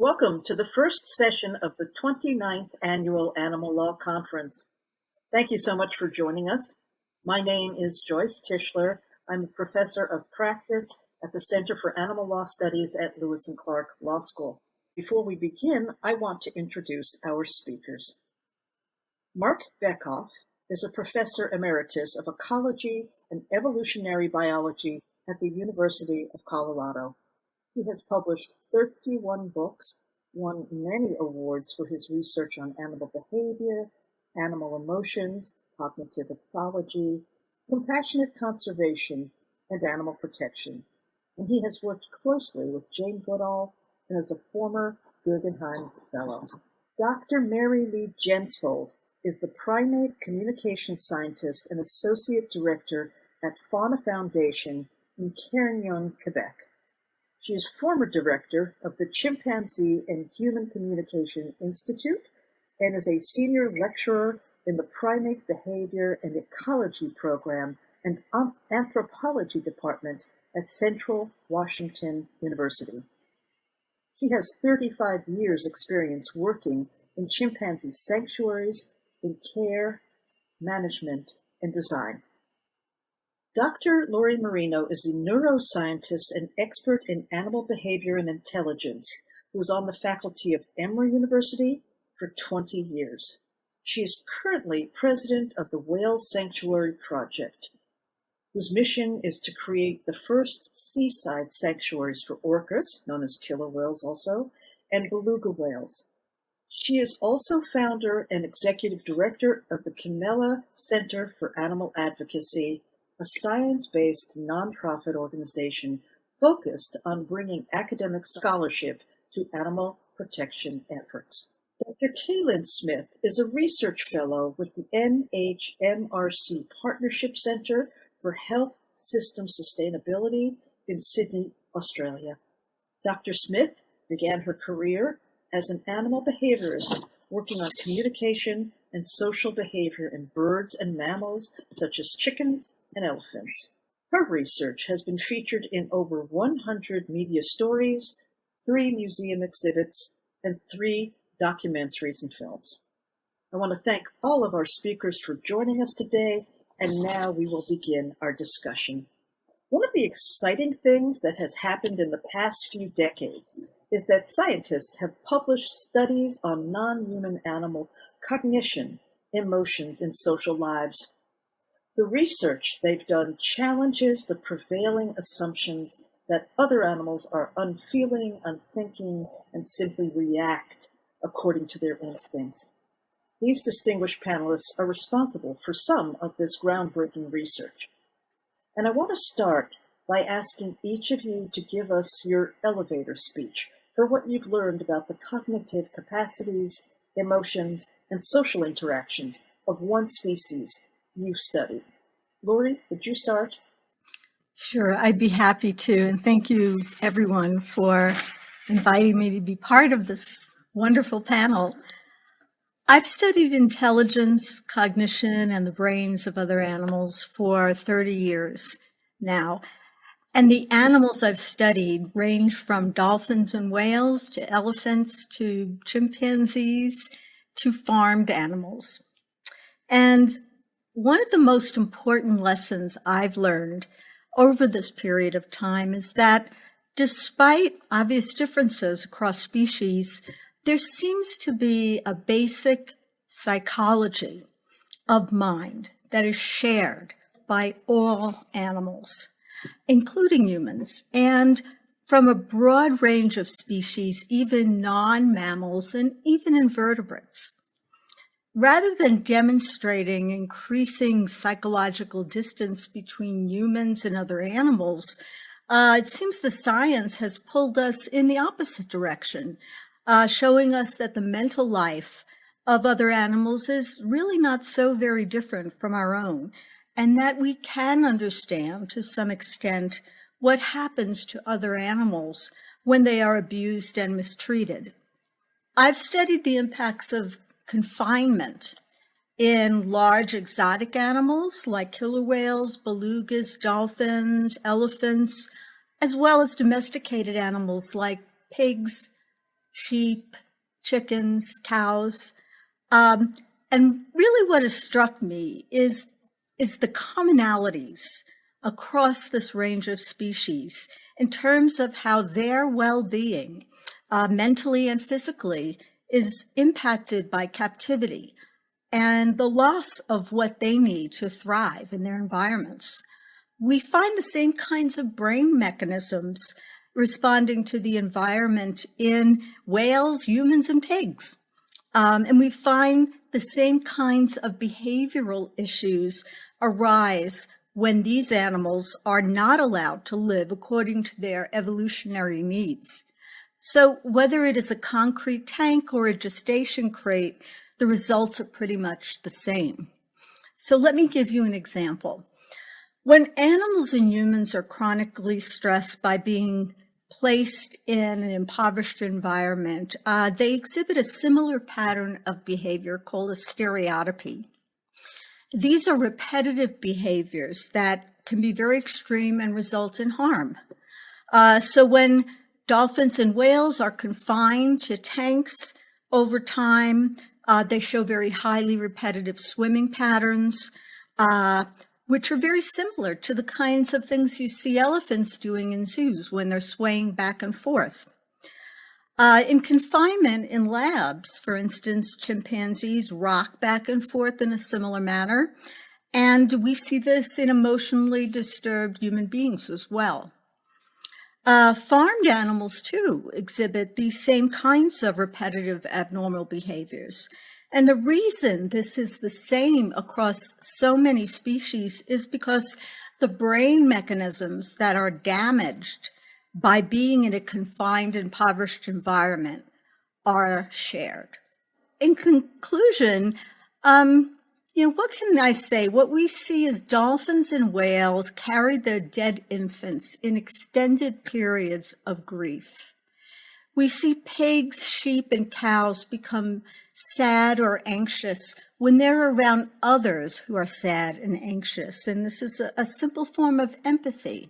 Welcome to the first session of the 29th Annual Animal Law Conference. Thank you so much for joining us. My name is Joyce Tischler. I'm a professor of practice at the Center for Animal Law Studies at Lewis and Clark Law School. Before we begin, I want to introduce our speakers. Mark Beckhoff is a professor emeritus of ecology and evolutionary biology at the University of Colorado. He has published 31 books, won many awards for his research on animal behavior, animal emotions, cognitive ethology, compassionate conservation, and animal protection. And he has worked closely with Jane Goodall and is a former Guggenheim Fellow. Dr. Mary Lee Jensfold is the primate communication scientist and associate director at Fauna Foundation in Carignan, Quebec. She is former director of the Chimpanzee and Human Communication Institute and is a senior lecturer in the Primate Behavior and Ecology Program and Anthropology Department at Central Washington University. She has 35 years' experience working in chimpanzee sanctuaries, in care, management, and design. Dr. Lori Marino is a neuroscientist and expert in animal behavior and intelligence who is on the faculty of Emory University for 20 years. She is currently president of the Whale Sanctuary Project, whose mission is to create the first seaside sanctuaries for orcas, known as killer whales also, and beluga whales. She is also founder and executive director of the Kimela Center for Animal Advocacy, a science-based nonprofit organization focused on bringing academic scholarship to animal protection efforts. Dr. Kaylynn Smith is a research fellow with the NHMRC Partnership Center for Health System Sustainability in Sydney, Australia. Dr. Smith began her career as an animal behaviorist working on communication and social behavior in birds and mammals such as chickens and elephants. Her research has been featured in over 100 media stories, 3 museum exhibits, and 3 documentaries and films. I want to thank all of our speakers for joining us today, and now we will begin our discussion. One of the exciting things that has happened in the past few decades is that scientists have published studies on non-human animal cognition, emotions, and social lives. The research they've done challenges the prevailing assumptions that other animals are unfeeling, unthinking, and simply react according to their instincts. These distinguished panelists are responsible for some of this groundbreaking research. And I want to start by asking each of you to give us your elevator speech for what you've learned about the cognitive capacities, emotions, and social interactions of one species you've studied. Lori, would you start? Sure, I'd be happy to. And thank you, everyone, for inviting me to be part of this wonderful panel. I've studied intelligence, cognition, and the brains of other animals for 30 years now. And the animals I've studied range from dolphins and whales to elephants to chimpanzees to farmed animals. And one of the most important lessons I've learned over this period of time is that despite obvious differences across species, there seems to be a basic psychology of mind that is shared by all animals, including humans, and from a broad range of species, even non-mammals and even invertebrates. Rather than demonstrating increasing psychological distance between humans and other animals, it seems the science has pulled us in the opposite direction, showing us that the mental life of other animals is really not so very different from our own, and that we can understand to some extent what happens to other animals when they are abused and mistreated. I've studied the impacts of confinement in large exotic animals like killer whales, belugas, dolphins, elephants, as well as domesticated animals like pigs, sheep, chickens, cows. And really what has struck me is the commonalities across this range of species in terms of how their well-being, mentally and physically, is impacted by captivity and the loss of what they need to thrive in their environments. We find the same kinds of brain mechanisms responding to the environment in whales, humans, and pigs. And we find the same kinds of behavioral issues arise when these animals are not allowed to live according to their evolutionary needs. So whether it is a concrete tank or a gestation crate, the results are pretty much the same. So let me give you an example. When animals and humans are chronically stressed by being placed in an impoverished environment, they exhibit a similar pattern of behavior called a stereotypy. These are repetitive behaviors that can be very extreme and result in harm. So when dolphins and whales are confined to tanks over time, they show very highly repetitive swimming patterns, which are very similar to the kinds of things you see elephants doing in zoos when they're swaying back and forth. In confinement in labs, for instance, chimpanzees rock back and forth in a similar manner, and we see this in emotionally disturbed human beings as well. Farmed animals, too, exhibit these same kinds of repetitive abnormal behaviors. And the reason this is the same across so many species is because the brain mechanisms that are damaged by being in a confined, impoverished environment are shared. In conclusion, what can I say? What we see is dolphins and whales carry their dead infants in extended periods of grief. We see pigs, sheep, and cows become sad or anxious when they're around others who are sad and anxious. And this is a simple form of empathy.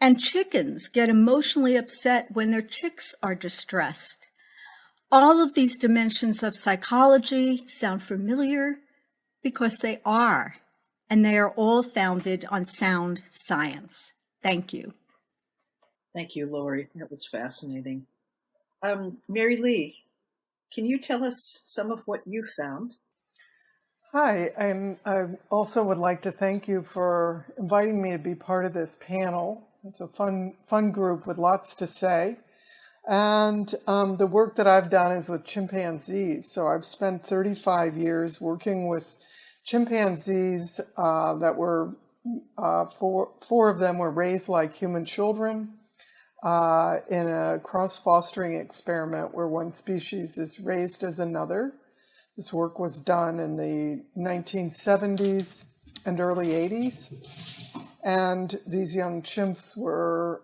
And chickens get emotionally upset when their chicks are distressed. All of these dimensions of psychology sound familiar because they are, and they are all founded on sound science. Thank you. Thank you, Lori. That was fascinating. Mary Lee, can you tell us some of what you found? Hi, I also would like to thank you for inviting me to be part of this panel. It's a fun group with lots to say. And the work that I've done is with chimpanzees. So I've spent 35 years working with chimpanzees that were, four of them were raised like human children in a cross-fostering experiment where one species is raised as another. This work was done in the 1970s and early 80s. And these young chimps were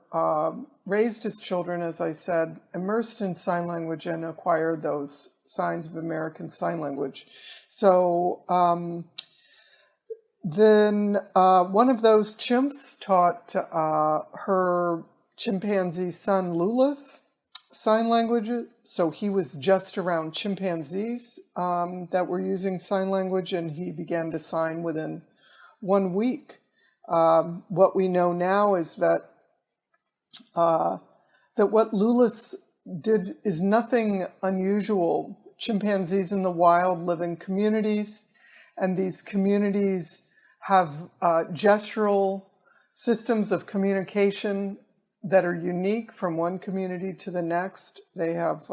raised as children, as I said, immersed in sign language and acquired those signs of American Sign Language. So then one of those chimps taught her chimpanzee son Lula's sign language. So he was just around chimpanzees that were using sign language, and he began to sign within 1 week. What we know now is that what Lula's did is nothing unusual. Chimpanzees in the wild live in communities, and these communities have gestural systems of communication that are unique from one community to the next. They have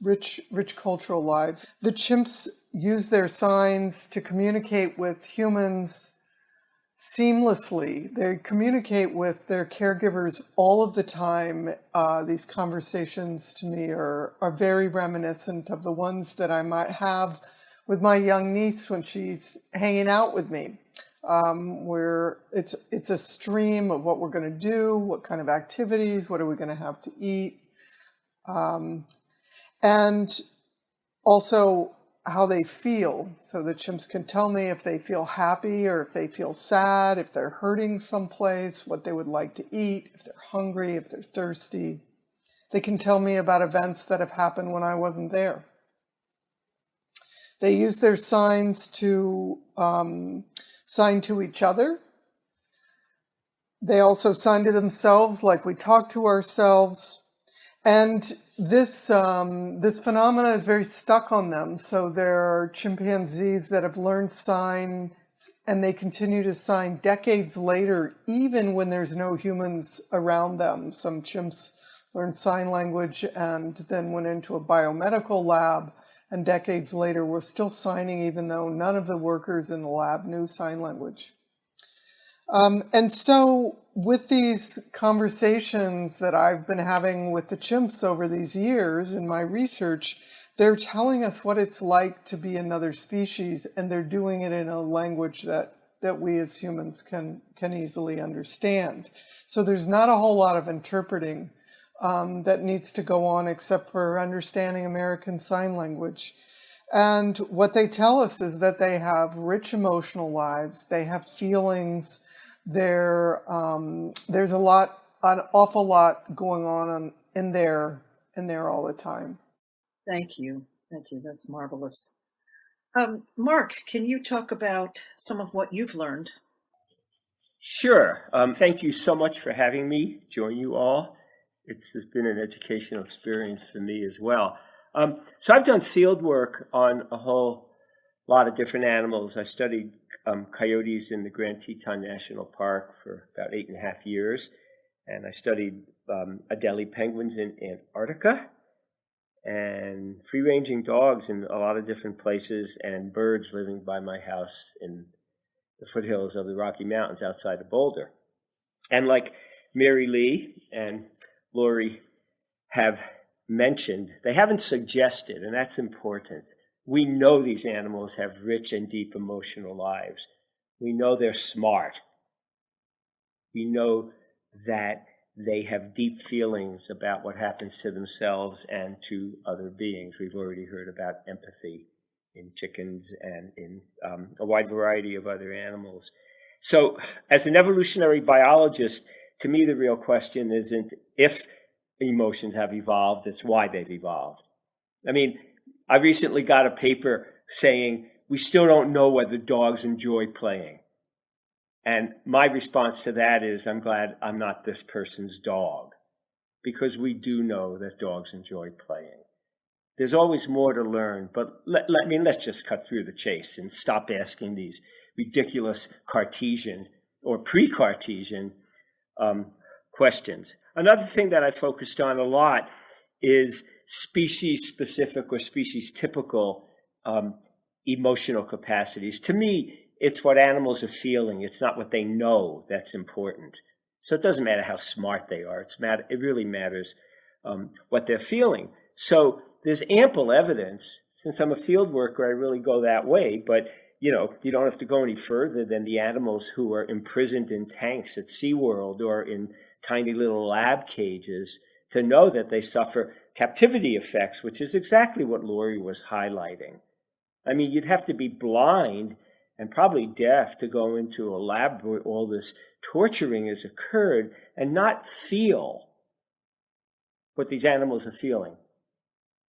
rich cultural lives. The chimps use their signs to communicate with humans seamlessly. They communicate with their caregivers all of the time. These conversations to me are very reminiscent of the ones that I might have with my young niece when she's hanging out with me, where it's a stream of what we're going to do, what kind of activities, what are we going to have to eat, and also how they feel. So the chimps can tell me if they feel happy or if they feel sad, if they're hurting someplace, what they would like to eat, if they're hungry, if they're thirsty. They can tell me about events that have happened when I wasn't there. They use their signs to sign to each other. They also sign to themselves like we talk to ourselves. And this phenomena is very stuck on them. So there are chimpanzees that have learned sign, and they continue to sign decades later, even when there's no humans around them. Some chimps learned sign language and then went into a biomedical lab, and decades later were still signing even though none of the workers in the lab knew sign language. And so with these conversations that I've been having with the chimps over these years in my research, they're telling us what it's like to be another species, and they're doing it in a language that we as humans can easily understand. So there's not a whole lot of interpreting that needs to go on except for understanding American Sign Language. And what they tell us is that they have rich emotional lives, they have feelings, there's an awful lot going on in there all the time. Thank you. That's marvelous. Mark, can you talk about some of what you've learned? Sure. Thank you so much for having me join you all. It's been an educational experience for me as well. So I've done field work on a whole lot of different animals. I studied coyotes in the Grand Teton National Park for about 8.5 years. And I studied Adelie penguins in Antarctica, and free-ranging dogs in a lot of different places, and birds living by my house in the foothills of the Rocky Mountains outside of Boulder. And like Mary Lee and Lori have mentioned, they haven't suggested, and that's important. We know these animals have rich and deep emotional lives. We know they're smart. We know that they have deep feelings about what happens to themselves and to other beings. We've already heard about empathy in chickens and in a wide variety of other animals. So as an evolutionary biologist, to me, the real question isn't if emotions have evolved, it's why they've evolved. I mean, I recently got a paper saying we still don't know whether dogs enjoy playing. And my response to that is, I'm glad I'm not this person's dog, because we do know that dogs enjoy playing. There's always more to learn, but let's just cut through the chase and stop asking these ridiculous Cartesian or pre-Cartesian questions. Another thing that I focused on a lot is species-specific or species-typical emotional capacities. To me, it's what animals are feeling. It's not what they know that's important. So it doesn't matter how smart they are. It really matters what they're feeling. So there's ample evidence. Since I'm a field worker, I really go that way. But, you don't have to go any further than the animals who are imprisoned in tanks at SeaWorld or in tiny little lab cages to know that they suffer captivity effects, which is exactly what Lori was highlighting. I mean, you'd have to be blind and probably deaf to go into a lab where all this torturing has occurred and not feel what these animals are feeling.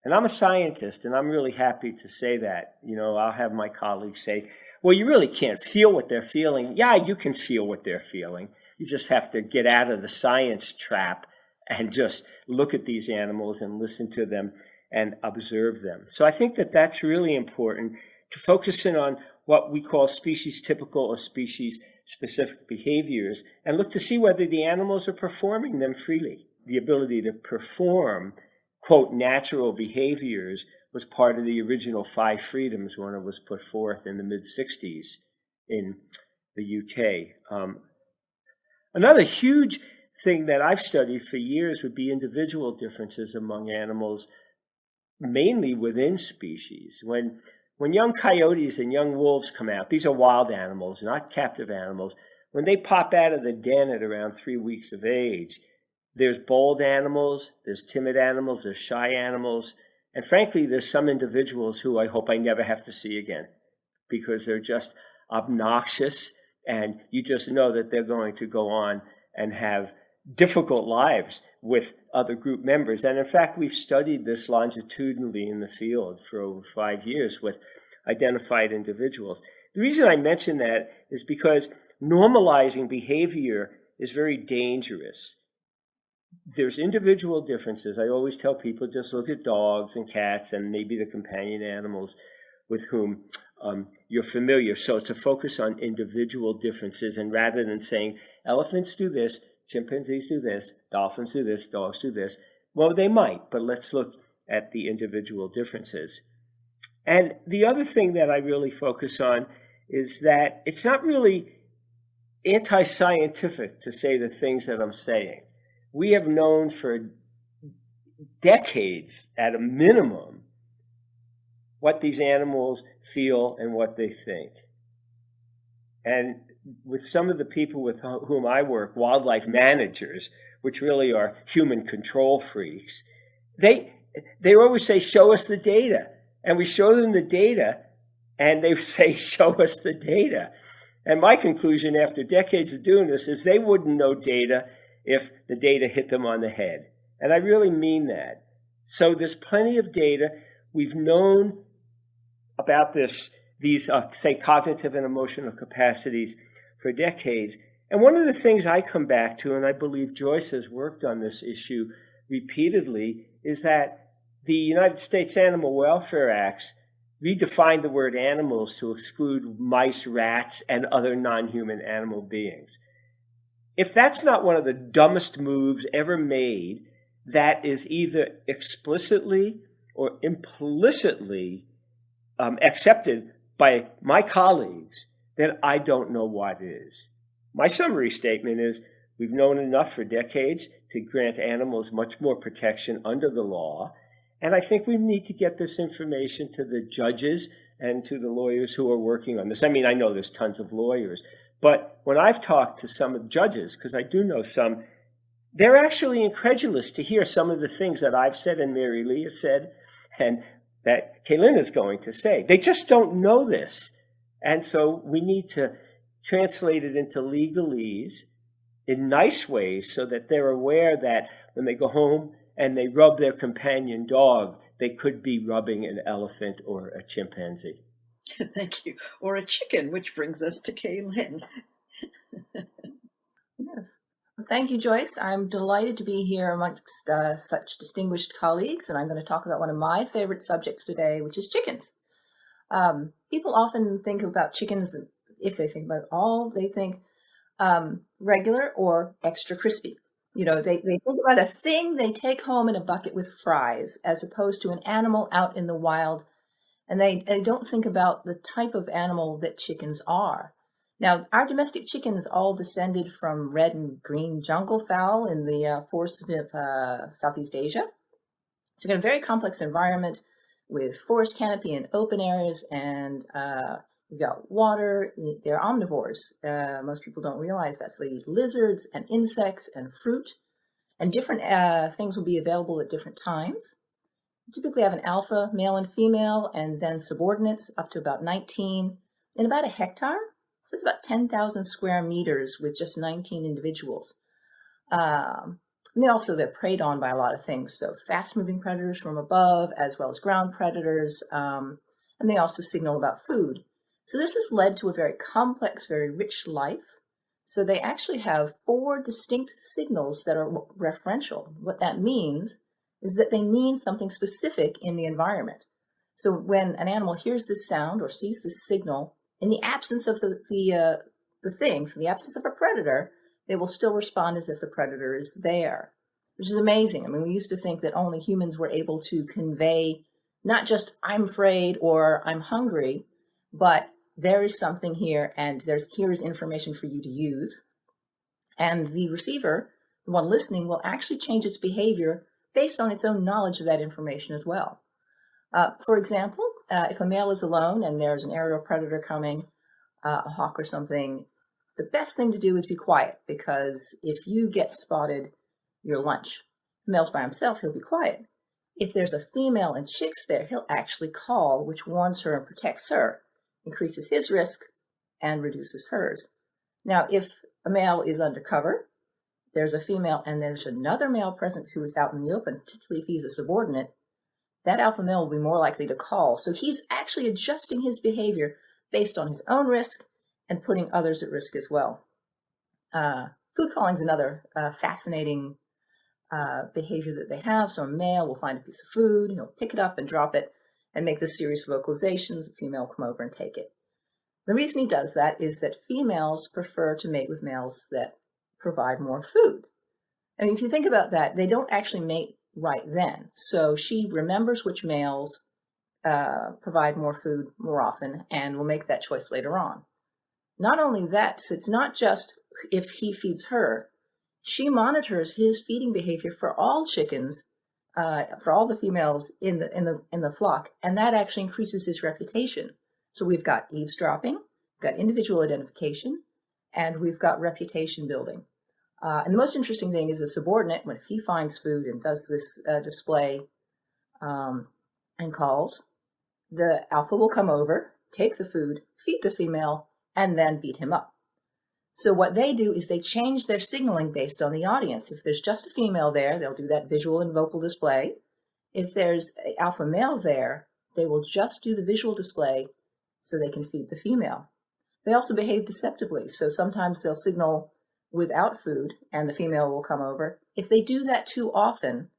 And I'm a scientist, and I'm really happy to say that. I'll have my colleagues say, well, you really can't feel what they're feeling. Yeah, you can feel what they're feeling. You just have to get out of the science trap and just look at these animals and listen to them and observe them. So I think that that's really important, to focus in on what we call species-typical or species-specific behaviors and look to see whether the animals are performing them freely. The ability to perform, quote, natural behaviors was part of the original 5 freedoms when it was put forth in the mid-60s in the UK. Another huge thing that I've studied for years would be individual differences among animals, mainly within species. When young coyotes and young wolves come out, these are wild animals, not captive animals. When they pop out of the den at around 3 weeks of age, there's bold animals, there's timid animals, there's shy animals, and frankly, there's some individuals who I hope I never have to see again because they're just obnoxious, and you just know that they're going to go on and have difficult lives with other group members. And in fact, we've studied this longitudinally in the field for over 5 years with identified individuals. The reason I mention that is because normalizing behavior is very dangerous. There's individual differences. I always tell people just look at dogs and cats and maybe the companion animals with whom you're familiar. So it's a focus on individual differences, and rather than saying elephants do this, chimpanzees do this, dolphins do this, dogs do this, well, they might, but let's look at the individual differences. And the other thing that I really focus on is that it's not really anti-scientific to say the things that I'm saying. We have known for decades, at a minimum, what these animals feel and what they think. And with some of the people with whom I work, wildlife managers, which really are human control freaks, they always say, show us the data. And we show them the data, and they say, show us the data. And my conclusion after decades of doing this is they wouldn't know data if the data hit them on the head. And I really mean that. So there's plenty of data. We've known about these, say, cognitive and emotional capacities for decades. And one of the things I come back to, and I believe Joyce has worked on this issue repeatedly, is that the United States Animal Welfare Acts redefined the word animals to exclude mice, rats, and other non-human animal beings. If that's not one of the dumbest moves ever made, that is either explicitly or implicitly accepted by my colleagues, then I don't know what is. My summary statement is we've known enough for decades to grant animals much more protection under the law. And I think we need to get this information to the judges and to the lawyers who are working on this. I mean, I know there's tons of lawyers, but when I've talked to some of the judges, because I do know some, they're actually incredulous to hear some of the things that I've said and Mary Lee has said and that Kaylynn is going to say. They just don't know this. And so we need to translate it into legalese in nice ways so that they're aware that when they go home and they rub their companion dog, they could be rubbing an elephant or a chimpanzee. Thank you. Or a chicken, which brings us to Kaylynn. Yes. Well, thank you, Joyce. I'm delighted to be here amongst such distinguished colleagues, and I'm going to talk about one of my favorite subjects today, which is chickens. People often think about chickens, if they think about it all, they think regular or extra crispy. You know, they think about a thing they take home in a bucket with fries, as opposed to an animal out in the wild. And they don't think about the type of animal that chickens are. Now, our domestic chickens all descended from red and green jungle fowl in the forests of Southeast Asia. So we've got a very complex environment with forest canopy and open areas, and we've got water. They're omnivores. Most people don't realize that. So they eat lizards and insects and fruit, and different things will be available at different times. Typically have an alpha, male and female, and then subordinates up to about 19 in about a hectare. So it's about 10,000 square meters with just 19 individuals. And they're preyed on by a lot of things. So fast-moving predators from above, as well as ground predators. And they also signal about food. So this has led to a very complex, very rich life. So they actually have 4 distinct signals that are referential. What that means is that they mean something specific in the environment. So when an animal hears this sound or sees this signal, in the absence of the thing, so in the absence of a predator, they will still respond as if the predator is there, which is amazing. I mean, we used to think that only humans were able to convey not just I'm afraid or I'm hungry, but there is something here and here is information for you to use. And the receiver, the one listening, will actually change its behavior based on its own knowledge of that information as well. For example, if a male is alone and there's an aerial predator coming, a hawk or something, the best thing to do is be quiet, because if you get spotted, you're lunch. If the male's by himself, he'll be quiet. If there's a female and chicks there, he'll actually call, which warns her and protects her, increases his risk and reduces hers. Now, if a male is undercover, there's a female and there's another male present who is out in the open, particularly if he's a subordinate, that alpha male will be more likely to call. So he's actually adjusting his behavior based on his own risk and putting others at risk as well. Food calling is another fascinating behavior that they have. So a male will find a piece of food, he'll pick it up and drop it and make this series of vocalizations. The female will come over and take it. The reason he does that is that females prefer to mate with males that provide more food. I mean, if you think about that, they don't actually mate right then. So she remembers which males provide more food more often and will make that choice later on. Not only that, so it's not just if he feeds her, she monitors his feeding behavior for all chickens, for all the females in the flock, and that actually increases his reputation. So we've got eavesdropping, we've got individual identification, and we've got reputation building. And the most interesting thing is a subordinate, when he finds food and does this display and calls, the alpha will come over, take the food, feed the female, and then beat him up. So what they do is they change their signaling based on the audience. If there's just a female there, they'll do that visual and vocal display. If there's an alpha male there, they will just do the visual display so they can feed the female. They also behave deceptively. So sometimes they'll signal without food and the female will come over. If they do that too often,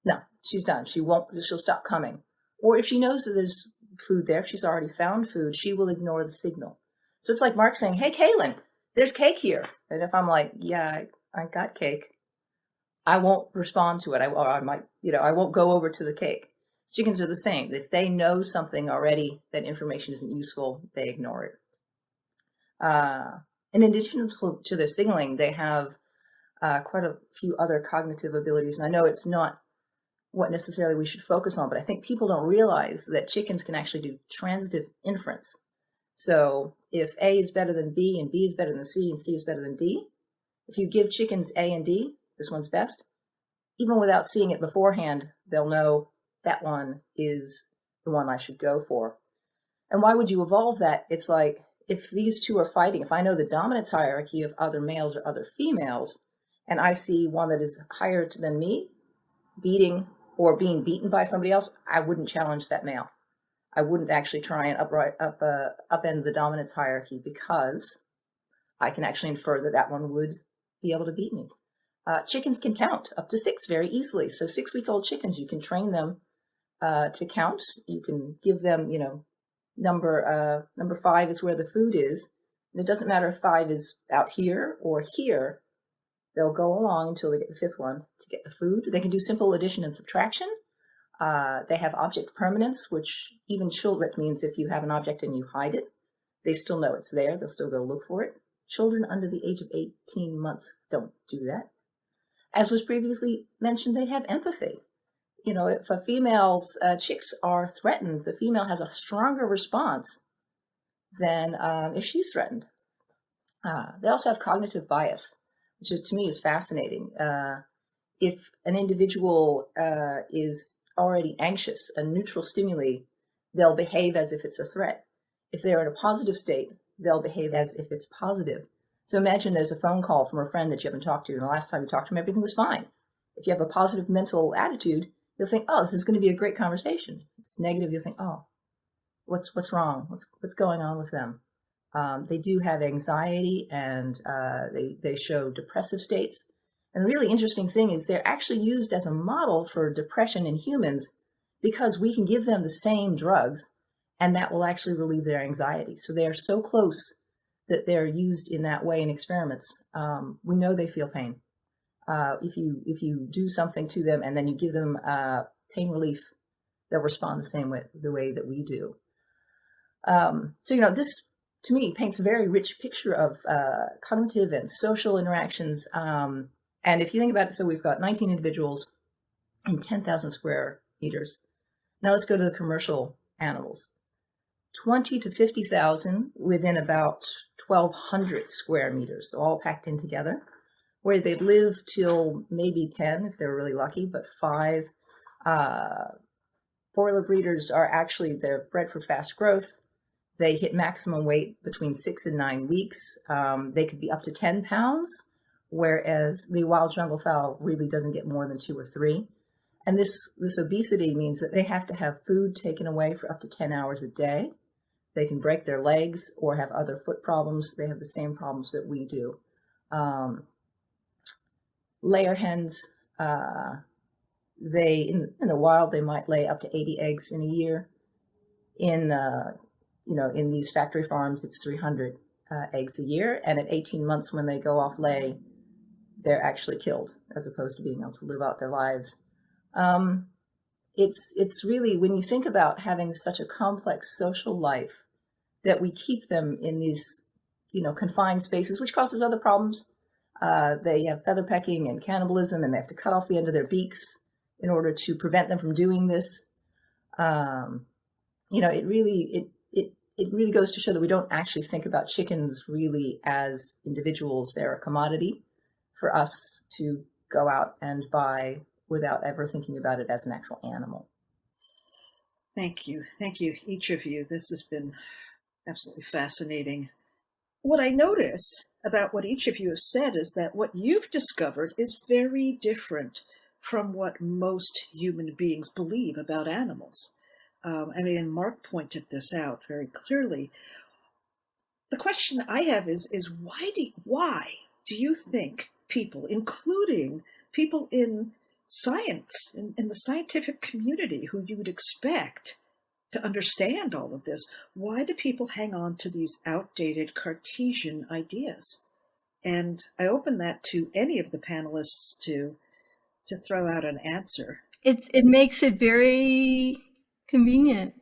no, she's done. She'll stop coming. Or if she knows that there's food there, if she's already found food, she will ignore the signal. So it's like Mark saying, hey, Kaylynn, there's cake here. And if I'm like, yeah, I got cake, I won't respond to it. I might, I won't go over to the cake. Chickens are the same. If they know something already, that information isn't useful, they ignore it. In addition to their signaling, they have quite a few other cognitive abilities. And I know it's not what necessarily we should focus on, but I think people don't realize that chickens can actually do transitive inference. So if A is better than B and B is better than C and C is better than D, if you give chickens A and D, this one's best, even without seeing it beforehand, they'll know that one is the one I should go for. And why would you evolve that? It's like, if these two are fighting, if I know the dominance hierarchy of other males or other females, and I see one that is higher than me, beating or being beaten by somebody else, I wouldn't challenge that male. I wouldn't actually try and upend the dominance hierarchy, because I can actually infer that that one would be able to beat me. Chickens can count up to 6 very easily. So 6-week-old chickens, you can train them to count. You can give them, number 5 is where the food is. And it doesn't matter if 5 is out here or here. They'll go along until they get the 5th one to get the food. They can do simple addition and subtraction. They have object permanence, which even children means if you have an object and you hide it, they still know it's there. They'll still go look for it. Children under the age of 18 months don't do that. As was previously mentioned, they have empathy. If a female's chicks are threatened, the female has a stronger response than if she's threatened. They also have cognitive bias, which to me is fascinating. If an individual is already anxious, a neutral stimuli, they'll behave as if it's a threat. If they're in a positive state, they'll behave as if it's positive. So imagine there's a phone call from a friend that you haven't talked to, and the last time you talked to them, everything was fine. If you have a positive mental attitude, you'll think, oh, this is going to be a great conversation. If it's negative, you'll think, oh, what's wrong? What's going on with them? They do have anxiety, and they show depressive states. And the really interesting thing is they're actually used as a model for depression in humans, because we can give them the same drugs and that will actually relieve their anxiety. So they are so close that they're used in that way in experiments. We know they feel pain. If you do something to them and then you give them pain relief, they'll respond the same way, the way that we do. So, this to me paints a very rich picture of cognitive and social interactions. And if you think about it, so we've got 19 individuals and 10,000 square meters. Now let's go to the commercial animals. 20 to 50,000 within about 1,200 square meters, so all packed in together, where they'd live till maybe 10 if they're really lucky, but 5. Broiler breeders are actually, they're bred for fast growth. They hit maximum weight between 6 and 9 weeks. They could be up to 10 pounds, whereas the wild jungle fowl really doesn't get more than 2 or 3. And this obesity means that they have to have food taken away for up to 10 hours a day. They can break their legs or have other foot problems. They have the same problems that we do. Layer hens, they in the wild, they might lay up to 80 eggs in a year. In these factory farms, it's 300 eggs a year. And at 18 months, when they go off lay, they're actually killed as opposed to being able to live out their lives. It's really, when you think about having such a complex social life, that we keep them in these, confined spaces, which causes other problems. They have feather pecking and cannibalism, and they have to cut off the end of their beaks in order to prevent them from doing this. It really goes to show that we don't actually think about chickens really as individuals. They're a commodity for us to go out and buy without ever thinking about it as an actual animal. Thank you, each of you. This has been absolutely fascinating. What I notice about what each of you have said is that what you've discovered is very different from what most human beings believe about animals. Mark pointed this out very clearly. The question I have is why do you think people, including people in science, in the scientific community who you would expect to understand all of this, why do people hang on to these outdated Cartesian ideas? And I open that to any of the panelists to throw out an answer. It makes it very convenient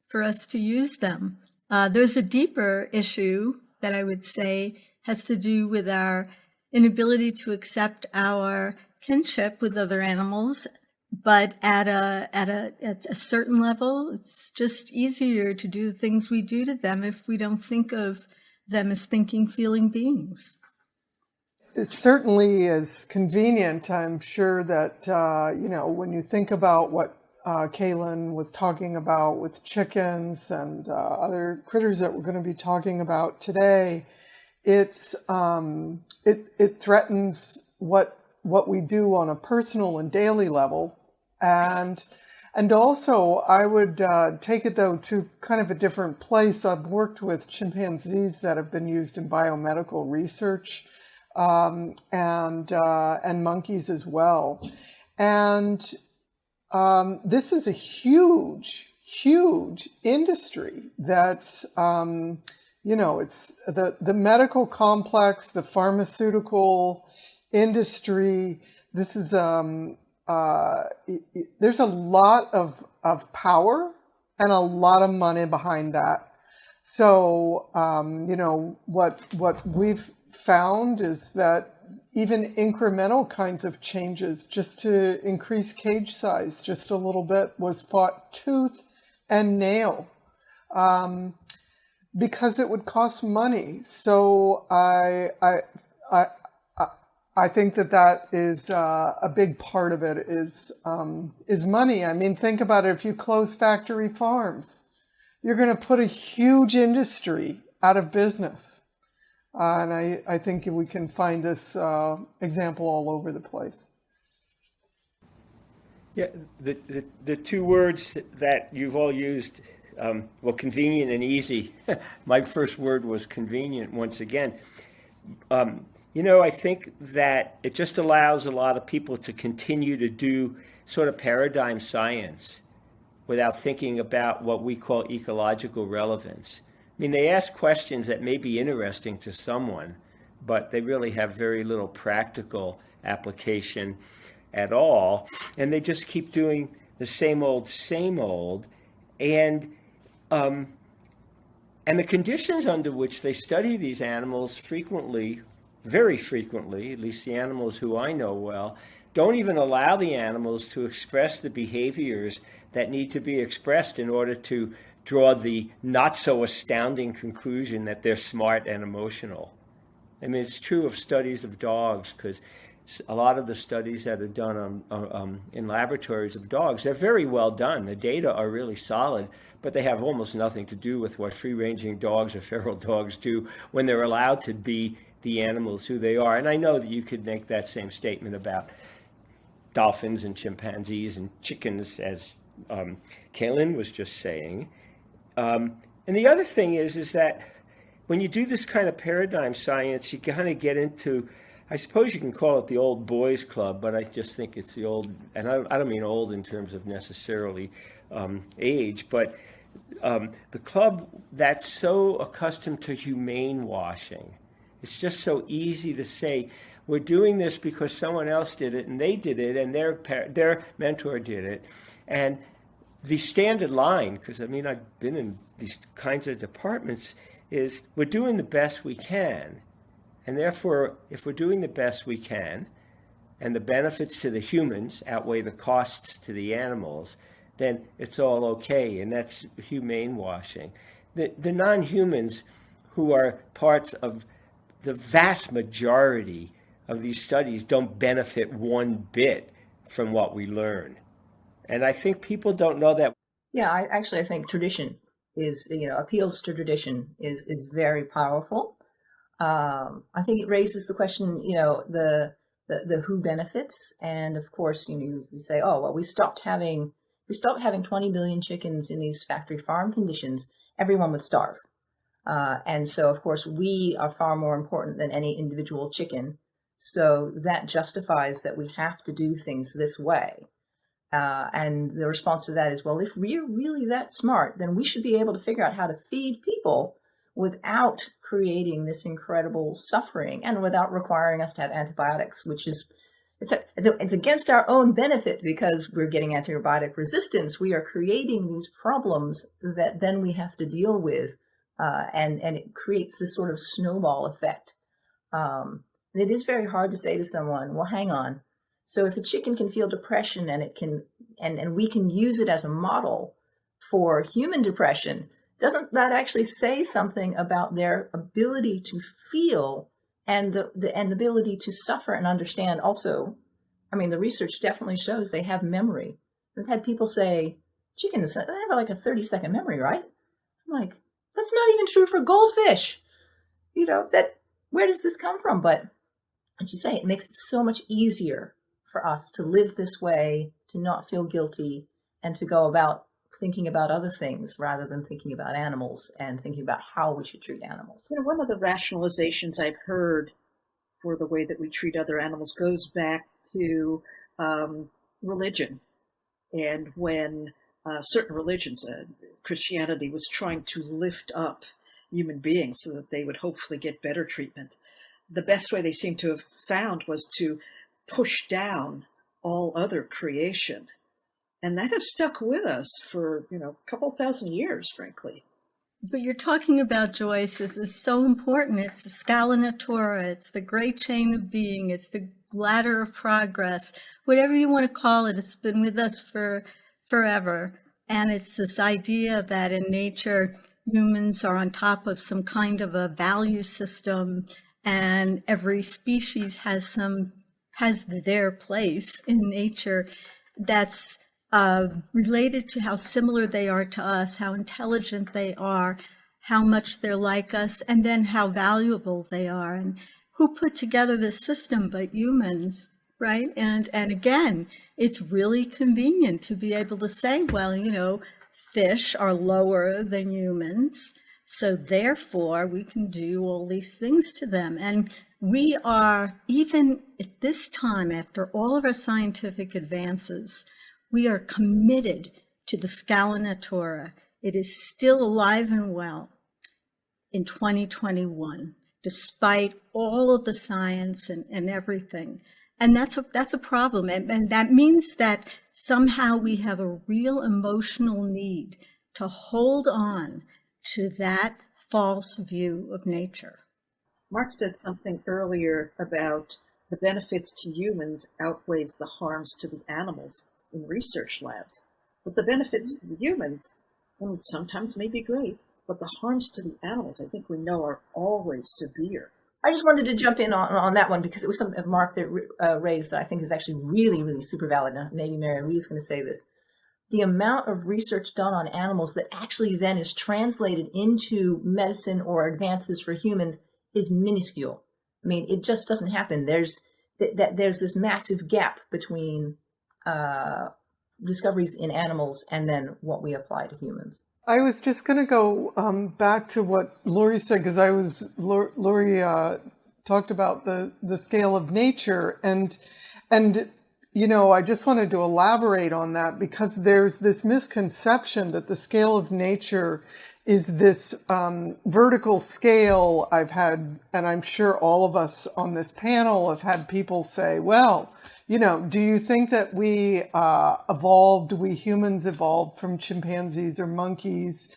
for us to use them. There's a deeper issue that I would say has to do with our inability to accept our kinship with other animals, but at a certain level, it's just easier to do the things we do to them if we don't think of them as thinking, feeling beings. It certainly is convenient. I'm sure that, when you think about what Kaylynn was talking about with chickens and other critters that we're going to be talking about today, it threatens what we do on a personal and daily level. And also, I would take it, though, to kind of a different place. I've worked with chimpanzees that have been used in biomedical research, and monkeys as well. And this is a huge industry that's, it's the medical complex, the pharmaceutical industry. This is, there's a lot of power and a lot of money behind that. So, what we've found is that even incremental kinds of changes, just to increase cage size just a little bit, was fought tooth and nail, because it would cost money. So I think that is a big part of it is money. I mean, think about it. If you close factory farms, you're going to put a huge industry out of business. And I think we can find this example all over the place. Yeah, the two words that you've all used, convenient and easy. My first word was convenient once again. I think that it just allows a lot of people to continue to do sort of paradigm science without thinking about what we call ecological relevance. I mean, they ask questions that may be interesting to someone, but they really have very little practical application at all. And they just keep doing the same old. And the conditions under which they study these animals frequently, very frequently, at least the animals who I know well, don't even allow the animals to express the behaviors that need to be expressed in order to draw the not so astounding conclusion that they're smart and emotional. I mean, it's true of studies of dogs, because a lot of the studies that are done in laboratories of dogs, they're very well done. The data are really solid, but they have almost nothing to do with what free-ranging dogs or feral dogs do when they're allowed to be the animals who they are. And I know that you could make that same statement about dolphins and chimpanzees and chickens, as Kaylynn was just saying. And the other thing is that when you do this kind of paradigm science, you kind of get into, I suppose you can call it the old boys club, but I just think it's the old, and I don't mean old in terms of necessarily age, but the club that's so accustomed to humane washing. It's just so easy to say, we're doing this because someone else did it, and they did it, and their mentor did it. And the standard line, because I mean, I've been in these kinds of departments, is we're doing the best we can. And therefore, if we're doing the best we can, and the benefits to the humans outweigh the costs to the animals, then it's all okay, and that's humane washing. The non-humans, who are parts of the vast majority of these studies, don't benefit one bit from what we learn. And I think people don't know that. Yeah, I think tradition is, appeals to tradition is very powerful. I think it raises the question, the who benefits. And of course, you say, oh, well, we stopped having 20 billion chickens in these factory farm conditions, everyone would starve. And so, of course, we are far more important than any individual chicken. So that justifies that we have to do things this way. And the response to that is, well, if we're really that smart, then we should be able to figure out how to feed people without creating this incredible suffering and without requiring us to have antibiotics, which is, it's against our own benefit because we're getting antibiotic resistance. We are creating these problems that then we have to deal with, and it creates this sort of snowball effect. And it is very hard to say to someone, well, hang on. So if a chicken can feel depression and it can, and we can use it as a model for human depression, doesn't that actually say something about their ability to feel and the ability to suffer and understand? Also, I mean, the research definitely shows they have memory. We've had people say, chickens, they have like a 30-second memory, right? I'm like, that's not even true for goldfish. Where does this come from? But as you say, it makes it so much easier for us to live this way, to not feel guilty, and to go about thinking about other things rather than thinking about animals and thinking about how we should treat animals. One of the rationalizations I've heard for the way that we treat other animals goes back to religion. And when certain religions, Christianity, was trying to lift up human beings so that they would hopefully get better treatment, the best way they seem to have found was to push down all other creation. And that has stuck with us for, a couple thousand years, frankly. But you're talking about, Joyce, this is so important. It's the scala natura, it's the great chain of being, it's the ladder of progress, whatever you want to call it. It's been with us for forever. And it's this idea that in nature, humans are on top of some kind of a value system, and every species has their place in nature that's related to how similar they are to us, how intelligent they are, how much they're like us, and then how valuable they are. And who put together this system but humans, right? And again, it's really convenient to be able to say, well, fish are lower than humans, so therefore we can do all these things to them. And we are, even at this time, after all of our scientific advances, we are committed to the scala natura. It is still alive and well in 2021, despite all of the science and everything. And that's a problem. And that means that somehow we have a real emotional need to hold on to that false view of nature. Mark said something earlier about the benefits to humans outweighs the harms to the animals in research labs. But the benefits to the humans, sometimes may be great, but the harms to the animals, I think we know, are always severe. I just wanted to jump in on that one because it was something that Mark raised that I think is actually really, really super valid. Now, maybe Mary Lee is going to say this. The amount of research done on animals that actually then is translated into medicine or advances for humans is minuscule. I mean, it just doesn't happen. There's this massive gap between discoveries in animals and then what we apply to humans. I was just going to go back to what Lori said, because Lori talked about the scale of nature, and I just wanted to elaborate on that, because there's this misconception that the scale of nature is this vertical scale. I've had, and I'm sure all of us on this panel have had people say, well, do you think that we humans evolved from chimpanzees or monkeys?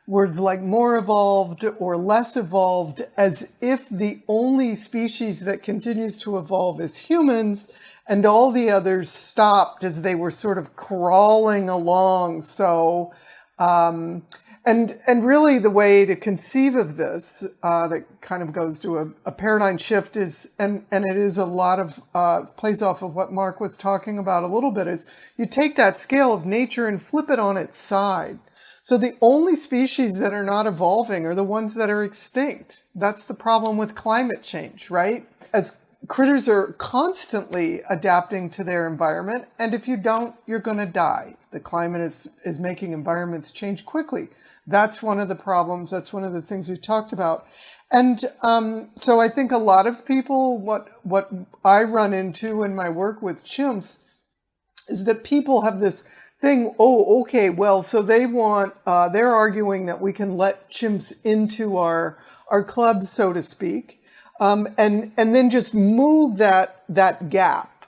Words like more evolved or less evolved, as if the only species that continues to evolve is humans, and all the others stopped as they were sort of crawling along. So, and really the way to conceive of this, that kind of goes to a paradigm shift, is, and it is a lot of, plays off of what Mark was talking about a little bit, is you take that scale of nature and flip it on its side. So the only species that are not evolving are the ones that are extinct. That's the problem with climate change, right? As critters are constantly adapting to their environment, and if you don't, you're going to die. The climate is making environments change quickly. That's one of the problems. That's one of the things we've talked about. And so I think a lot of people, what I run into in my work with chimps, is that people have this thing, oh, okay, well, so they're arguing that we can let chimps into our clubs, so to speak, and then just move that gap,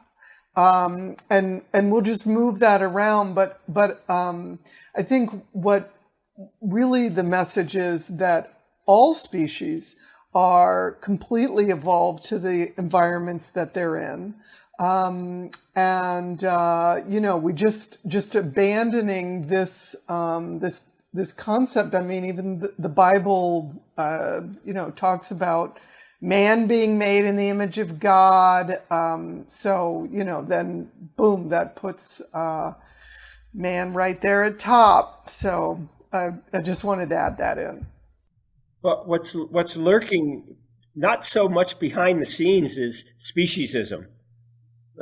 and we'll just move that around. But I think what really the message is that all species are completely evolved to the environments that they're in. We just abandoning this concept. I mean, even the Bible, talks about man being made in the image of God. Then boom, that puts man right there at top. So I just wanted to add that in. But what's lurking not so much behind the scenes is speciesism.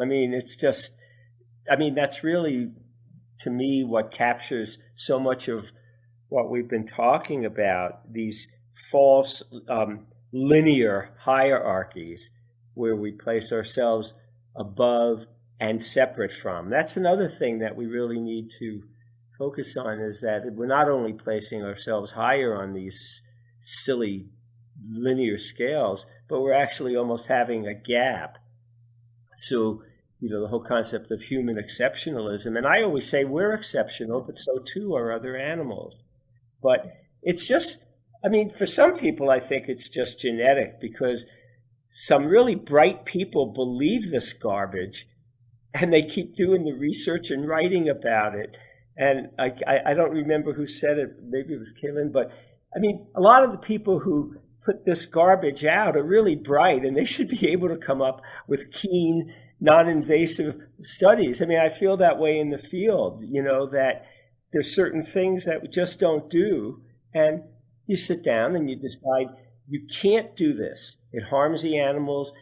I mean, that's really, to me, what captures so much of what we've been talking about, these false linear hierarchies where we place ourselves above and separate from. That's another thing that we really need to focus on, is that we're not only placing ourselves higher on these silly linear scales, but we're actually almost having a gap. So, the whole concept of human exceptionalism. And I always say we're exceptional, but so too are other animals. But it's just, for some people, I think it's just genetic, because some really bright people believe this garbage and they keep doing the research and writing about it. And I don't remember who said it, maybe it was Kaylynn, but a lot of the people who put this garbage out are really bright, and they should be able to come up with keen, non-invasive studies. I feel that way in the field, that there's certain things that we just don't do, and you sit down and you decide you can't do this. It harms the animals.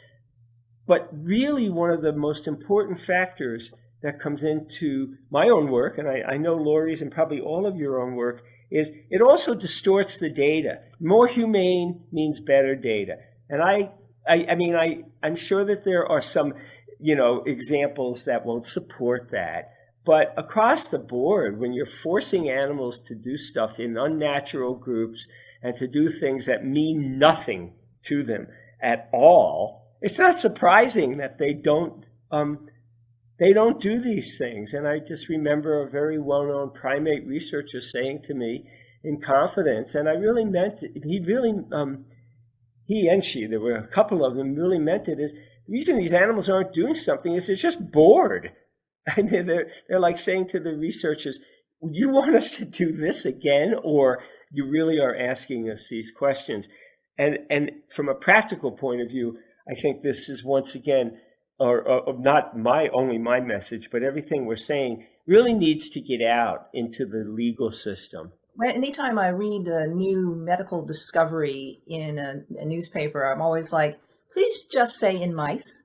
But really, one of the most important factors that comes into my own work, and I know Lori's and probably all of your own work, is it also distorts the data. More humane means better data. And I'm sure that there are some, examples that won't support that. But across the board, when you're forcing animals to do stuff in unnatural groups and to do things that mean nothing to them at all, it's not surprising that they don't do these things. And I just remember a very well-known primate researcher saying to me in confidence, and I really meant it, he and she, there were a couple of them, really meant it, is the reason these animals aren't doing something is they're just bored. They're like saying to the researchers, you want us to do this again, or you really are asking us these questions? And from a practical point of view, I think this is once again, or not only my message, but everything we're saying really needs to get out into the legal system. anytime I read a new medical discovery in a newspaper, I'm always like, please just say in mice.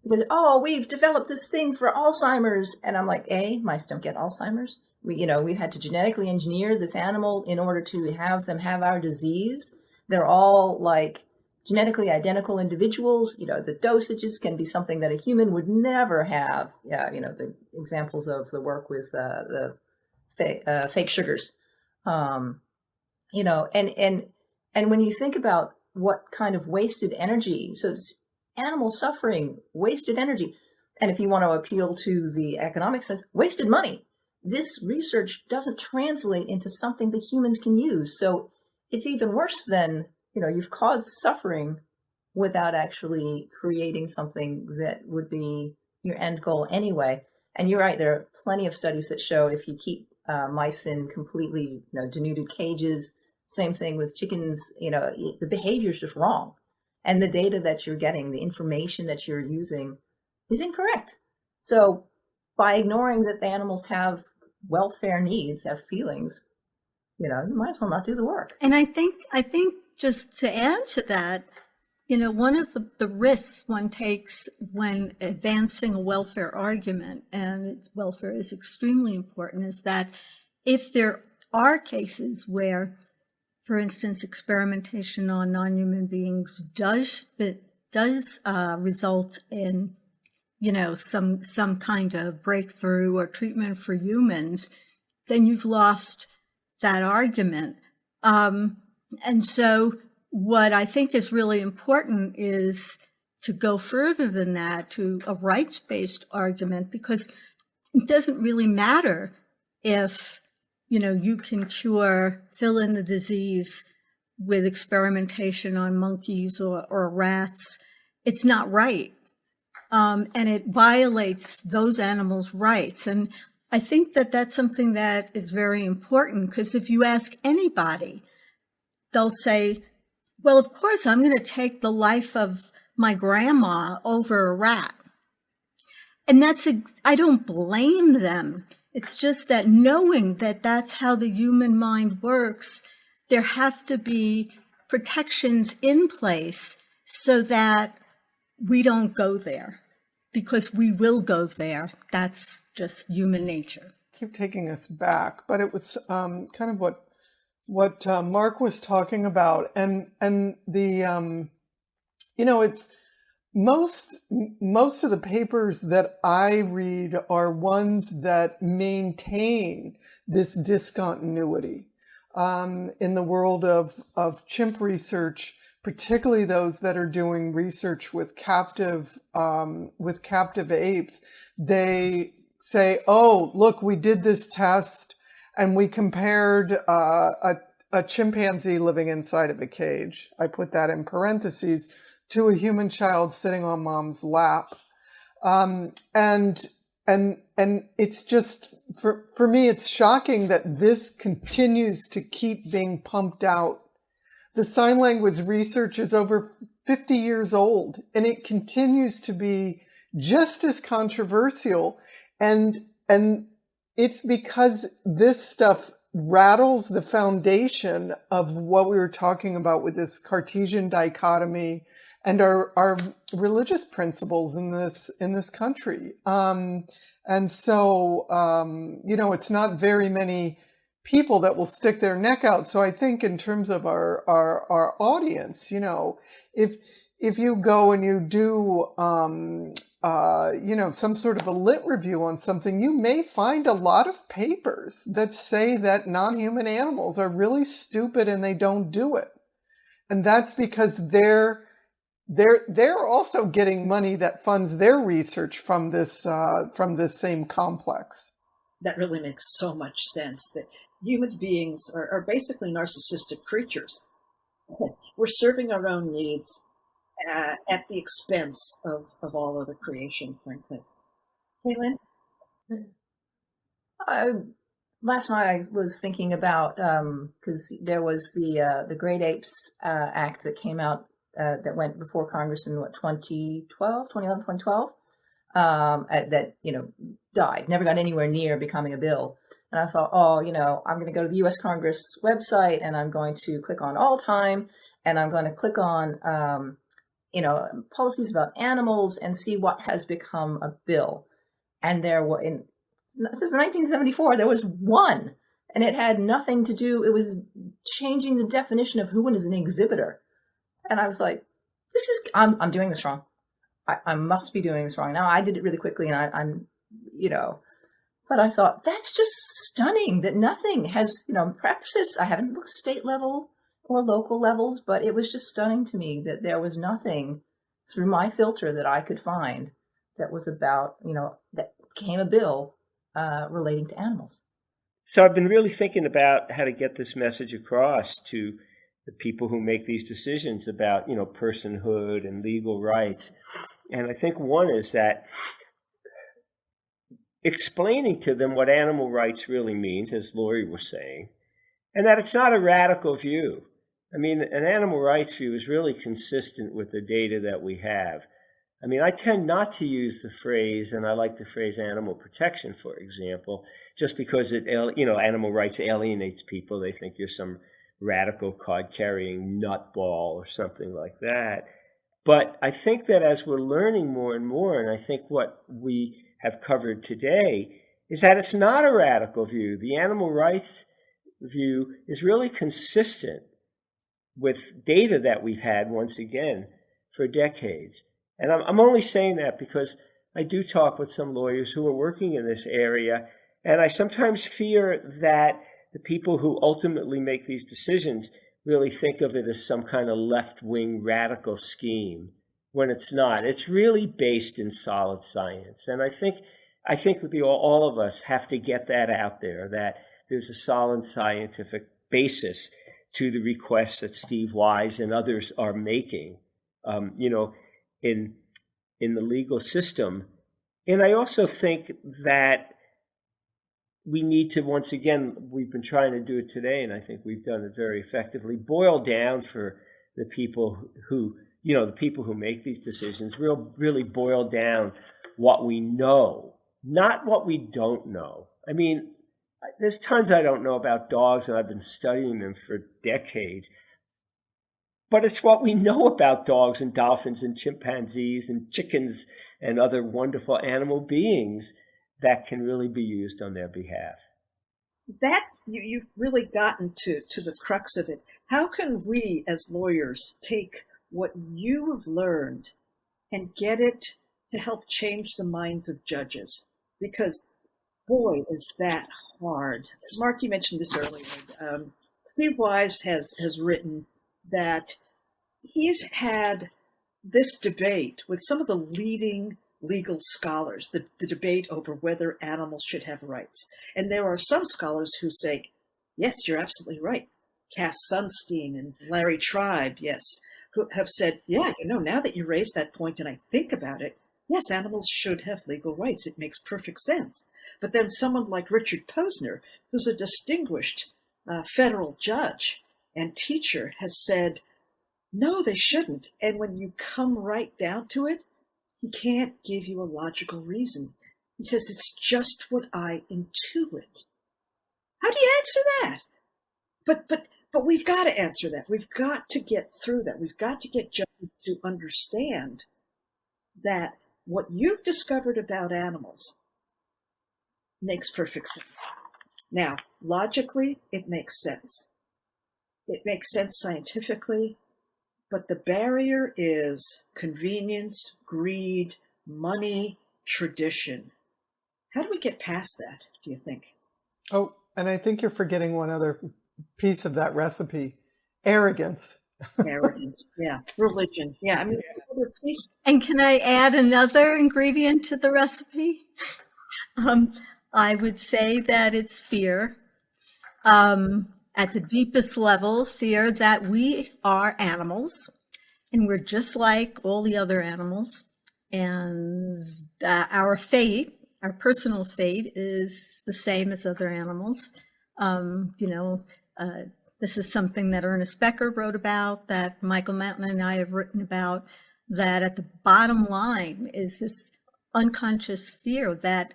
Because, oh, we've developed this thing for Alzheimer's. And I'm like, mice don't get Alzheimer's. We've had to genetically engineer this animal in order to have them have our disease. They're all like genetically identical individuals. The dosages can be something that a human would never have. Yeah, the examples of the work with the fake sugars. And when you think about what kind of wasted energy, so it's animal suffering, wasted energy, and if you want to appeal to the economic sense, wasted money. This research doesn't translate into something that humans can use. So it's even worse than, you've caused suffering without actually creating something that would be your end goal anyway. And you're right, there are plenty of studies that show if you keep mice in completely denuded cages, same thing with chickens, the behavior is just wrong. And the data that you're getting, the information that you're using is incorrect. So by ignoring that the animals have welfare needs, have feelings, you might as well not do the work. And I think just to add to that, one of the risks one takes when advancing a welfare argument, and its welfare is extremely important, is that if there are cases where, for instance, experimentation on non-human beings does result in, some kind of breakthrough or treatment for humans, then you've lost that argument. And so what I think is really important is to go further than that to a rights-based argument, because it doesn't really matter if, you can fill in the disease with experimentation on monkeys or rats. It's not right. And it violates those animals' rights. And I think that that's something that is very important, because if you ask anybody, they'll say, well, of course, I'm going to take the life of my grandma over a rat. And I don't blame them. It's just that knowing that that's how the human mind works, there have to be protections in place so that we don't go there, because we will go there. That's just human nature. Keep taking us back, but it was kind of what Mark was talking about, and the it's most of the papers that I read are ones that maintain this discontinuity in the world of chimp research, particularly those that are doing research with captive apes. They say, oh, look, we did this test and we compared a chimpanzee living inside of a cage, I put that in parentheses, to a human child sitting on mom's lap. And it's just, for me, it's shocking that this continues to keep being pumped out. The sign language research is over 50 years old, and it continues to be just as controversial. And it's because this stuff rattles the foundation of what we were talking about with this Cartesian dichotomy and our religious principles in this country. And so, it's not very many people that will stick their neck out. So I think in terms of our audience, if you go and you do, some sort of a lit review on something, you may find a lot of papers that say that non-human animals are really stupid and they don't do it. And that's because they're also getting money that funds their research from this same complex. That really makes so much sense, that human beings are basically narcissistic creatures. We're serving our own needs at the expense of all other creation, frankly. Kaylynn? Last night I was thinking about, because there was the Great Apes Act that came out that went before Congress in 2011, 2012. that, died, never got anywhere near becoming a bill. And I thought, I'm going to go to the U.S. Congress website and I'm going to click on all time and I'm going to click on, policies about animals and see what has become a bill. And since 1974, there was one, and it had nothing to do. It was changing the definition of who is an exhibitor. And I was like, I'm doing this wrong. I must be doing this wrong. Now I did it really quickly and I'm but I thought that's just stunning that nothing has, perhaps I haven't looked state level or local levels, but it was just stunning to me that there was nothing through my filter that I could find that was about, that became a bill relating to animals. So I've been really thinking about how to get this message across to the people who make these decisions about, personhood and legal rights. And I think one is that explaining to them what animal rights really means, as Lori was saying, and that it's not a radical view. I mean, an animal rights view is really consistent with the data that we have. I mean, I tend not to use the phrase, and I like the phrase animal protection, for example, just because animal rights alienates people. They think you're some radical card-carrying nutball or something like that. But I think that as we're learning more and more, and I think what we have covered today, is that it's not a radical view. The animal rights view is really consistent with data that we've had, once again, for decades. And I'm only saying that because I do talk with some lawyers who are working in this area, and I sometimes fear that the people who ultimately make these decisions really think of it as some kind of left-wing radical scheme, when it's not. It's really based in solid science. And I think all of us have to get that out there, that there's a solid scientific basis to the requests that Steve Wise and others are making, in the legal system. And I also think that we need to, once again, we've been trying to do it today, and I think we've done it very effectively, boil down for the people who make these decisions, really boil down what we know, not what we don't know. I mean, there's tons I don't know about dogs, and I've been studying them for decades. But it's what we know about dogs and dolphins and chimpanzees and chickens and other wonderful animal beings that can really be used on their behalf. You've really gotten to the crux of it. How can we as lawyers take what you have learned and get it to help change the minds of judges? Because boy, is that hard. Mark, you mentioned this earlier. Steve Wise has written that he's had this debate with some of the leading legal scholars, the debate over whether animals should have rights. And there are some scholars who say, yes, you're absolutely right. Cass Sunstein and Larry Tribe, yes, who have said, yeah, now that you raise that point and I think about it, yes, animals should have legal rights. It makes perfect sense. But then someone like Richard Posner, who's a distinguished federal judge and teacher, has said, no, they shouldn't. And when you come right down to it, he can't give you a logical reason. He says, it's just what I intuit. How do you answer that? But we've got to answer that. We've got to get through that. We've got to get judges to understand that what you've discovered about animals makes perfect sense. Now, logically, it makes sense. It makes sense scientifically, but the barrier is convenience, greed, money, tradition. How do we get past that, do you think? Oh, and I think you're forgetting one other piece of that recipe: arrogance. Arrogance, yeah. Religion, yeah. I mean, other piece. And can I add another ingredient to the recipe? I would say that it's fear. At the deepest level, fear that we are animals and we're just like all the other animals. And our fate, our personal fate, is the same as other animals. This is something that Ernest Becker wrote about, that Michael Mountain and I have written about, that at the bottom line is this unconscious fear that,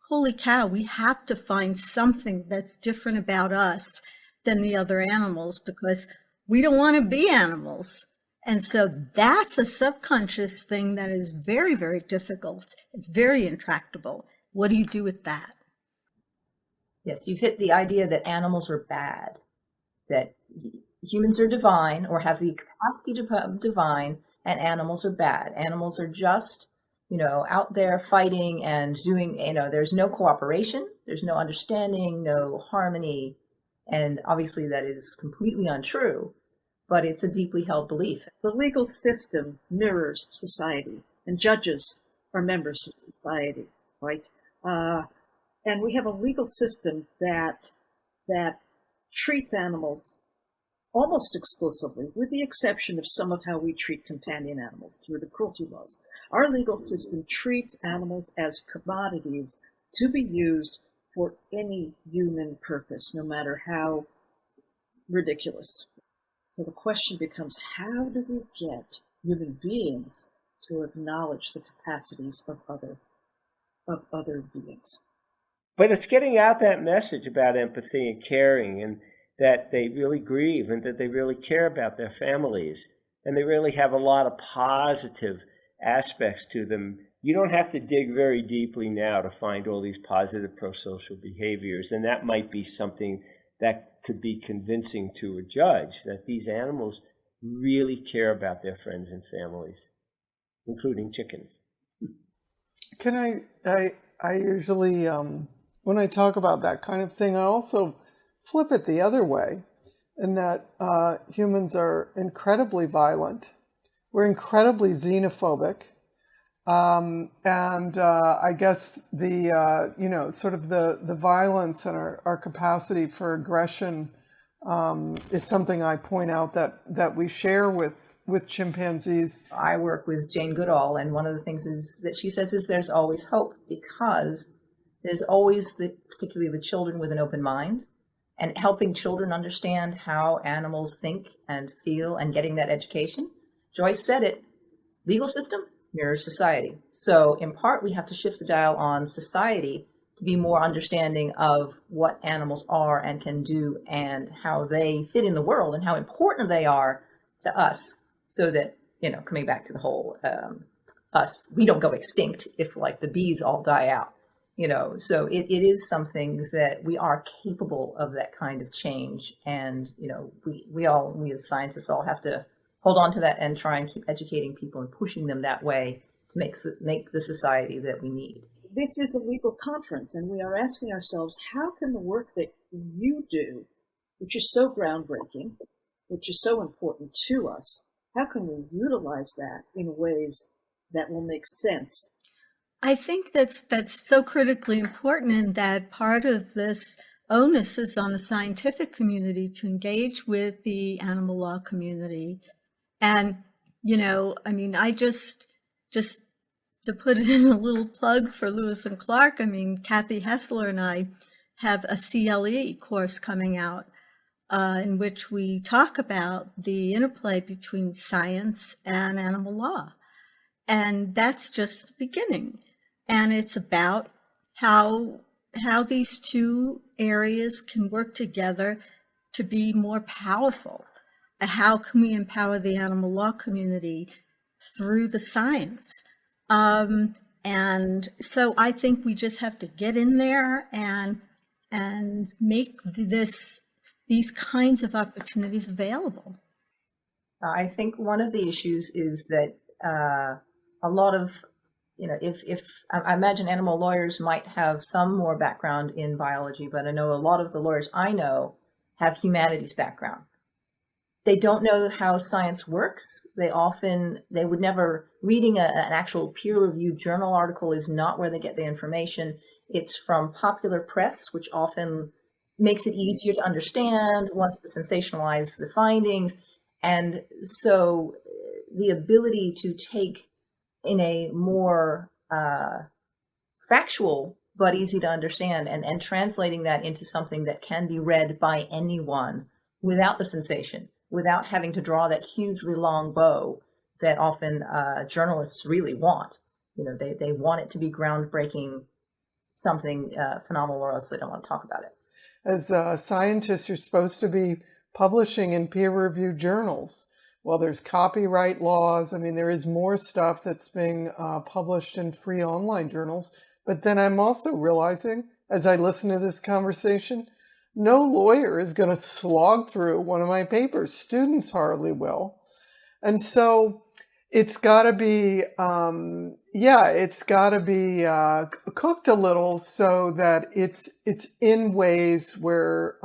holy cow, we have to find something that's different about us than the other animals because we don't want to be animals. And so that's a subconscious thing that is very, very difficult. It's very intractable. What do you do with that? Yes, you've hit the idea that animals are bad, that humans are divine or have the capacity to become divine, and animals are bad. Animals are just, out there fighting and doing, there's no cooperation, there's no understanding, no harmony. And obviously that is completely untrue, but it's a deeply held belief. The legal system mirrors society, and judges are members of society, right? And we have a legal system that treats animals almost exclusively, with the exception of some of how we treat companion animals through the cruelty laws. Our legal system treats animals as commodities to be used for any human purpose, no matter how ridiculous. So the question becomes, how do we get human beings to acknowledge the capacities of other beings? But it's getting out that message about empathy and caring, and that they really grieve and that they really care about their families, and they really have a lot of positive aspects to them. You don't have to dig very deeply now to find all these positive pro-social behaviors, and that might be something that could be convincing to a judge, that these animals really care about their friends and families, including chickens. Can I usually, when I talk about that kind of thing, I also flip it the other way, in that humans are incredibly violent. We're incredibly xenophobic. And I guess the, sort of the violence and our capacity for aggression is something I point out that we share with chimpanzees. I work with Jane Goodall, and one of the things is that she says is there's always hope, because there's always particularly the children with an open mind, and helping children understand how animals think and feel and getting that education. Joyce said it, legal system mirrors society. So in part, we have to shift the dial on society to be more understanding of what animals are and can do and how they fit in the world and how important they are to us, so that, coming back to the whole us, we don't go extinct if like the bees all die out. So it is something that we are capable of, that kind of change. And, we as scientists all have to hold on to that and try and keep educating people and pushing them that way to make the society that we need. This is a legal conference, and we are asking ourselves, how can the work that you do, which is so groundbreaking, which is so important to us, how can we utilize that in ways that will make sense? I think that's so critically important, and that part of this onus is on the scientific community to engage with the animal law community. And, I just to put it in a little plug for Lewis and Clark, Kathy Hessler and I have a CLE course coming out in which we talk about the interplay between science and animal law. And that's just the beginning. And it's about how these two areas can work together to be more powerful. How can we empower the animal law community through the science? And so I think we just have to get in there and make these kinds of opportunities available. I think one of the issues is that a lot of, if I imagine animal lawyers might have some more background in biology, but I know a lot of the lawyers I know have humanities background. They don't know how science works. They would never, reading an actual peer-reviewed journal article is not where they get the information. It's from popular press, which often makes it easier to understand, wants to sensationalize the findings. And so the ability to take in a more factual but easy to understand and translating that into something that can be read by anyone without the sensation, without having to draw that hugely long bow that often journalists really want. They want it to be groundbreaking, something phenomenal, or else they don't want to talk about it. As scientists, you're supposed to be publishing in peer-reviewed journals. Well, there's copyright laws. I mean, there is more stuff that's being published in free online journals. But then I'm also realizing, as I listen to this conversation, no lawyer is going to slog through one of my papers. Students hardly will. And so it's got to be, cooked a little so that it's in ways where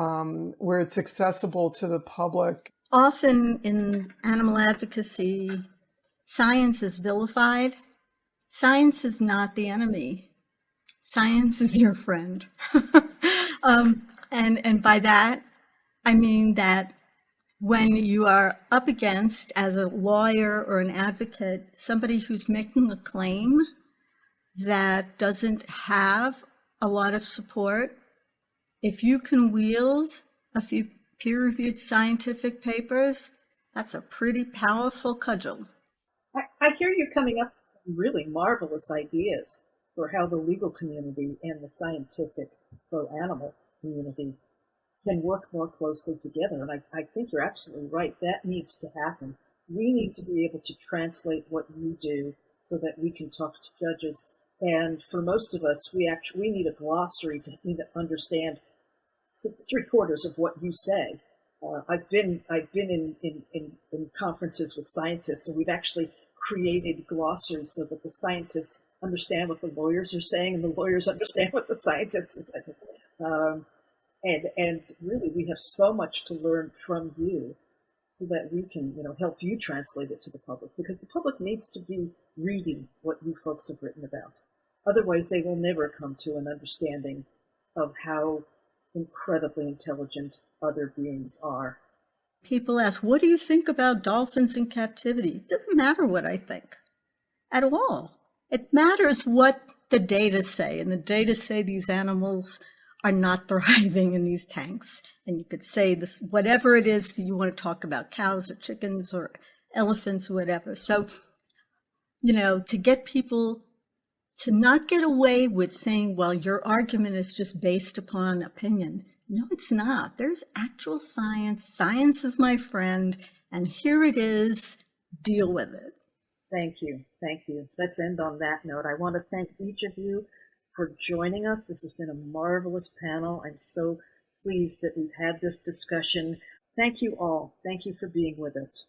it's accessible to the public. Often in animal advocacy, science is vilified. Science is not the enemy. Science is your friend. And by that, I mean that when you are up against, as a lawyer or an advocate, somebody who's making a claim that doesn't have a lot of support, if you can wield a few peer-reviewed scientific papers, that's a pretty powerful cudgel. I hear you coming up with really marvelous ideas for how the legal community and the scientific pro-animal community can work more closely together. And I think you're absolutely right. That needs to happen. We need to be able to translate what you do so that we can talk to judges. And for most of us, we need a glossary to understand 3/4 of what you say. I've been in conferences with scientists, and we've actually created glossaries so that the scientists understand what the lawyers are saying, and the lawyers understand what the scientists are saying. And really, we have so much to learn from you, so that we can, help you translate it to the public, because the public needs to be reading what you folks have written about. Otherwise, they will never come to an understanding of how incredibly intelligent other beings are. People ask, what do you think about dolphins in captivity? It doesn't matter what I think at all. It matters what the data say, and the data say these animals are not thriving in these tanks. And you could say this, whatever it is you want to talk about, cows or chickens or elephants or whatever. So, to get people to not get away with saying, well, your argument is just based upon opinion. No, it's not. There's actual science. Science is my friend, and here it is. Deal with it. Thank you. Thank you. Let's end on that note. I want to thank each of you for joining us. This has been a marvelous panel. I'm so pleased that we've had this discussion. Thank you all. Thank you for being with us.